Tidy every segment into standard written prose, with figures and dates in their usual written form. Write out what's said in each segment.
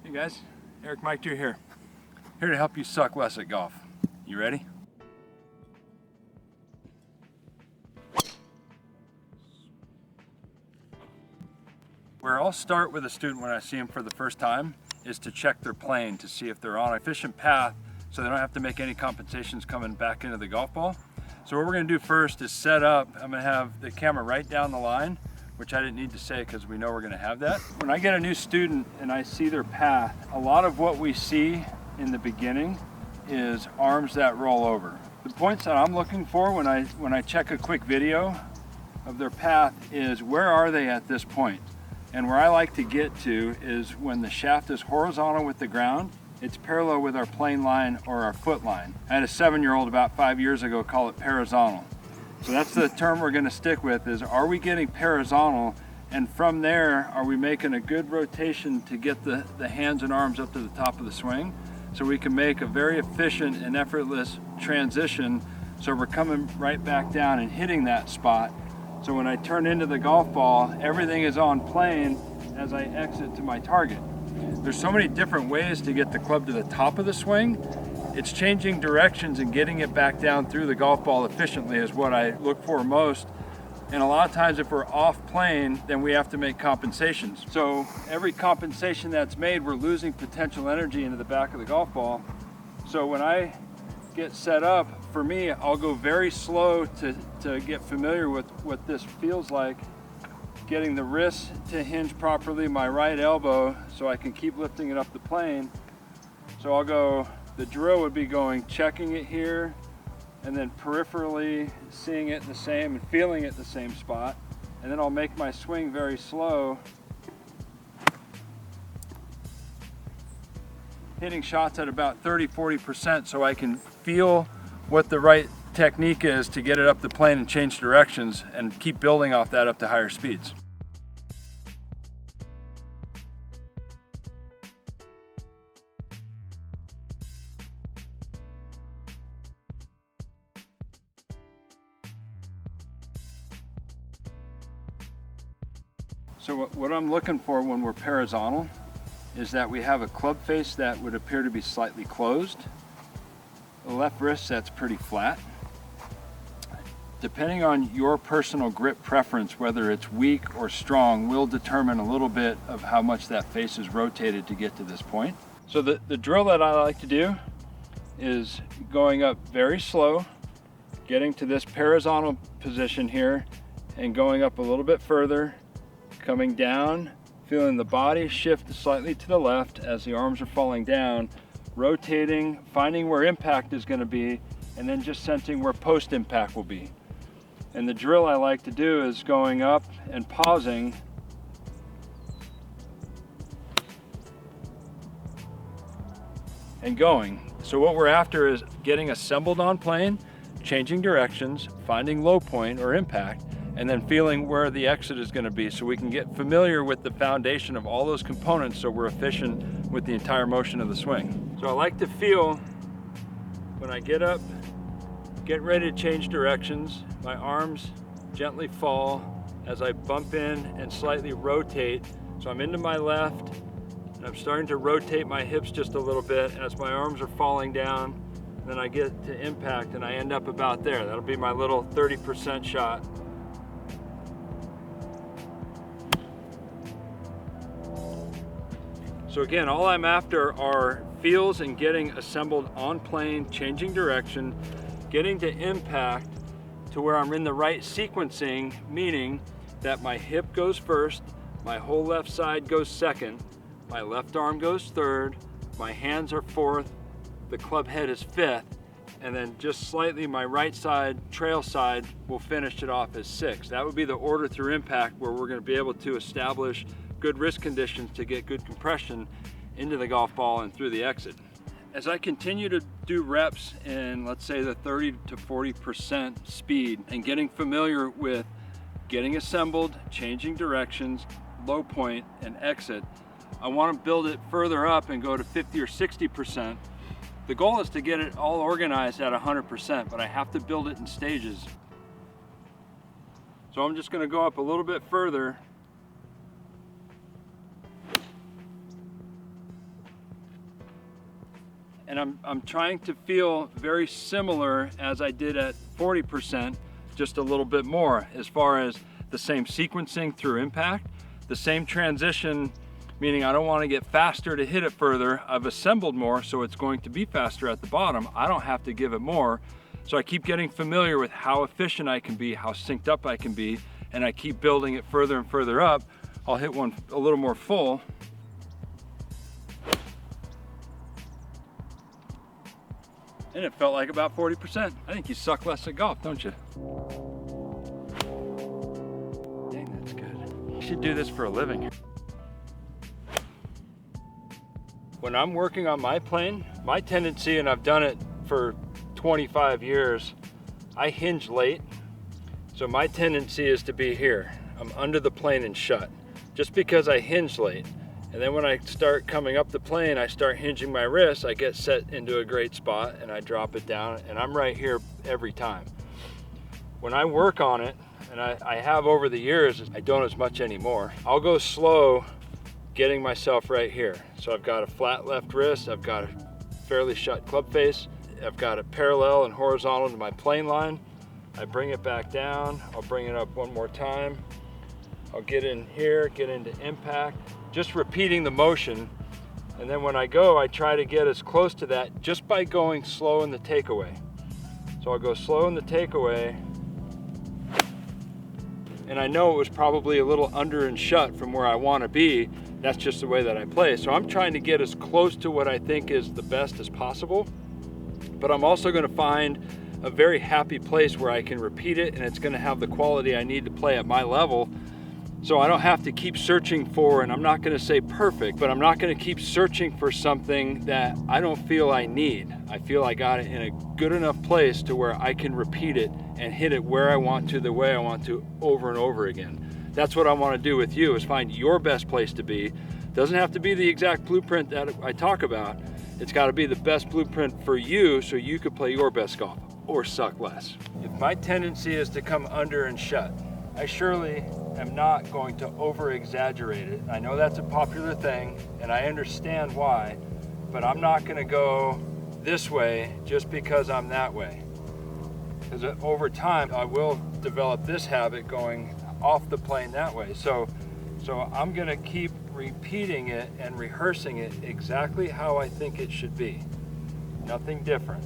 Hey guys, Meichtry here to help you suck less at golf. You ready? Where I'll start with a student when I see them for the first time is to check their plane to see if they're on an efficient path so they don't have to make any compensations coming back into the golf ball. So what we're going to do first is set up. I'm going to have the camera right down the line, which I didn't need to say because we know we're going to have that. When I get a new student and I see their path, a lot of what we see in the beginning is arms that roll over. The points that I'm looking for when I check a quick video of their path is where are they at this point? And where I like to get to is when the shaft is horizontal with the ground, it's parallel with our plane line or our foot line. I had a 7-year-old about 5 years ago call it horizontal. So that's the term we're going to stick with is, are we getting horizontal? And from there, are we making a good rotation to get the hands and arms up to the top of the swing so we can make a very efficient and effortless transition so we're coming right back down and hitting that spot. So when I turn into the golf ball, everything is on plane as I exit to my target. There's so many different ways to get the club to the top of the swing. It's changing directions and getting it back down through the golf ball efficiently is what I look for most. And a lot of times if we're off plane, then we have to make compensations. So every compensation that's made, we're losing potential energy into the back of the golf ball. So when I get set up, for me, I'll go very slow to get familiar with what this feels like. Getting the wrist to hinge properly, my right elbow, so I can keep lifting it up the plane. So I'll go, the drill would be going, checking it here, and then peripherally seeing it the same and feeling it the same spot. And then I'll make my swing very slow. Hitting shots at about 30–40% so I can feel what the right technique is to get it up the plane and change directions and keep building off that up to higher speeds. So what I'm looking for when we're horizontal is that we have a club face that would appear to be slightly closed, a left wrist that's pretty flat. Depending on your personal grip preference, whether it's weak or strong, will determine a little bit of how much that face is rotated to get to this point. So the drill that I like to do is going up very slow, getting to this horizontal position here, and going up a little bit further, coming down, feeling the body shift slightly to the left as the arms are falling down, rotating, finding where impact is going to be, and then just sensing where post-impact will be. And the drill I like to do is going up and pausing, and going. So what we're after is getting assembled on plane, changing directions, finding low point or impact, and then feeling where the exit is going to be so we can get familiar with the foundation of all those components so we're efficient with the entire motion of the swing. So I like to feel when I get up, get ready to change directions, my arms gently fall as I bump in and slightly rotate. So I'm into my left and I'm starting to rotate my hips just a little bit as my arms are falling down. Then I get to impact and I end up about there. That'll be my little 30% shot. So again, all I'm after are feels and getting assembled on plane, changing direction, getting to impact to where I'm in the right sequencing, meaning that my hip goes first, my whole left side goes second, my left arm goes third, my hands are fourth, the club head is fifth, and then just slightly my right side, trail side, will finish it off as sixth. That would be the order through impact where we're going to be able to establish good wrist conditions to get good compression into the golf ball and through the exit. As I continue to do reps in, let's say, the 30–40% speed and getting familiar with getting assembled, changing directions, low point, and exit, I want to build it further up and go to 50 or 60%. The goal is to get it all organized at 100%, but I have to build it in stages. So I'm just going to go up a little bit further. and I'm trying to feel very similar as I did at 40%, just a little bit more, as far as the same sequencing through impact, the same transition, meaning I don't want to get faster to hit it further. I've assembled more, so it's going to be faster at the bottom. I don't have to give it more. So I keep getting familiar with how efficient I can be, how synced up I can be, and I keep building it further and further up. I'll hit one a little more full. And it felt like about 40%. I think you suck less at golf, don't you? Dang, that's good. You should do this for a living. When I'm working on my plane, my tendency, and I've done it for 25 years, I hinge late. So my tendency is to be here. I'm under the plane and shut, just because I hinge late. And then when I start coming up the plane, I start hinging my wrist, I get set into a great spot and I drop it down, and I'm right here every time. When I work on it, and I have over the years, I don't as much anymore, I'll go slow getting myself right here. So I've got a flat left wrist, I've got a fairly shut club face, I've got it parallel and horizontal to my plane line. I bring it back down, I'll bring it up one more time. I'll get in here, get into impact, just repeating the motion. And then when I go, I try to get as close to that just by going slow in the takeaway. So I'll go slow in the takeaway. And I know it was probably a little under and shut from where I want to be. That's just the way that I play. So I'm trying to get as close to what I think is the best as possible. But I'm also going to find a very happy place where I can repeat it, and it's going to have the quality I need to play at my level. So I don't have to keep searching for, and I'm not going to say perfect, but I'm not going to keep searching for something that I don't feel I need. I feel I got it in a good enough place to where I can repeat it and hit it where I want to, the way I want to, over and over again. That's what I want to do with you, is find your best place to be. Doesn't have to be the exact blueprint that I talk about. It's got to be the best blueprint for you so you can play your best golf, or suck less. If my tendency is to come under and shut, I surely am not going to over exaggerate it. I know that's a popular thing and I understand why, but I'm not going to go this way just because I'm that way. Because over time I will develop this habit going off the plane that way. So I'm going to keep repeating it and rehearsing it exactly how I think it should be. Nothing different.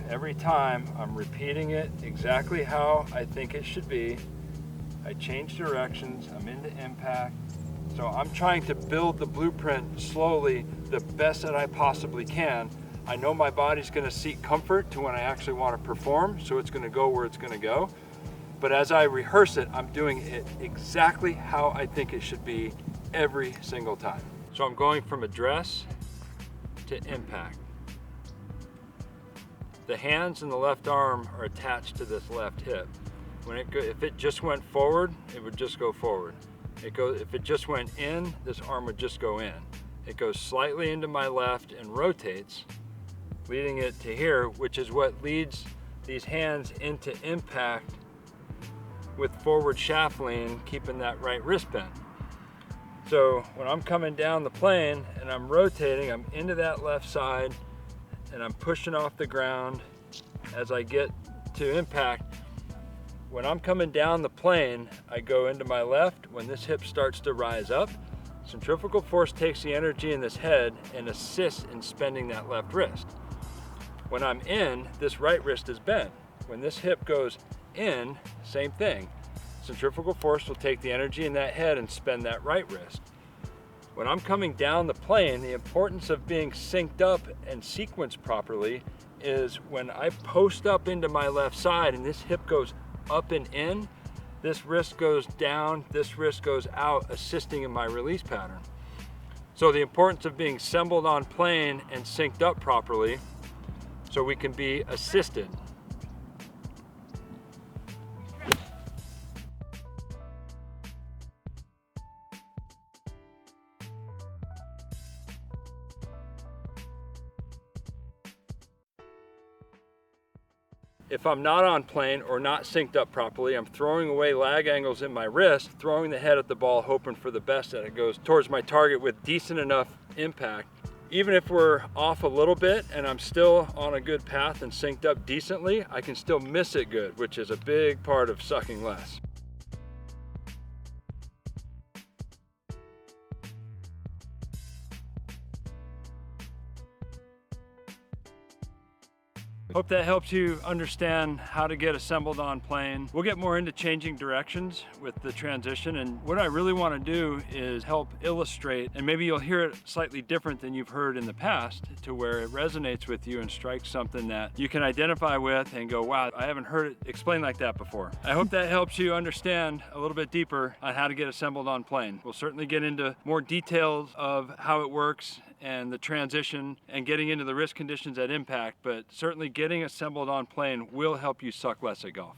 Every time I'm repeating it exactly how I think it should be. I change directions, I'm into impact. So I'm trying to build the blueprint slowly, the best that I possibly can. I know my body's gonna seek comfort to when I actually wanna perform, so it's gonna go where it's gonna go. But as I rehearse it, I'm doing it exactly how I think it should be every single time. So I'm going from address to impact. The hands and the left arm are attached to this left hip. If it just went forward, it would just go forward. If it just went in, this arm would just go in. It goes slightly into my left and rotates, leading it to here, which is what leads these hands into impact with forward shaft lean, keeping that right wrist bent. So when I'm coming down the plane and I'm rotating, I'm into that left side and I'm pushing off the ground as I get to impact. When I'm coming down the plane, I go into my left. When this hip starts to rise up, centrifugal force takes the energy in this head and assists in spending that left wrist. When I'm in, this right wrist is bent. When this hip goes in, same thing. Centrifugal force will take the energy in that head and spend that right wrist. When I'm coming down the plane, the importance of being synced up and sequenced properly is when I post up into my left side and this hip goes up and in, this wrist goes down, this wrist goes out, assisting in my release pattern. So the importance of being assembled on plane and synced up properly so we can be assisted. If I'm not on plane or not synced up properly, I'm throwing away lag angles in my wrist, throwing the head at the ball, hoping for the best that it goes towards my target with decent enough impact. Even if we're off a little bit and I'm still on a good path and synced up decently, I can still miss it good, which is a big part of sucking less. Hope that helps you understand how to get assembled on plane. We'll get more into changing directions with the transition, and what I really want to do is help illustrate, and maybe you'll hear it slightly different than you've heard in the past, to where it resonates with you and strikes something that you can identify with and go, wow, I haven't heard it explained like that before. I hope that helps you understand a little bit deeper on how to get assembled on plane. We'll certainly get into more details of how it works and the transition and getting into the risk conditions at impact, but certainly getting assembled on plane will help you suck less at golf.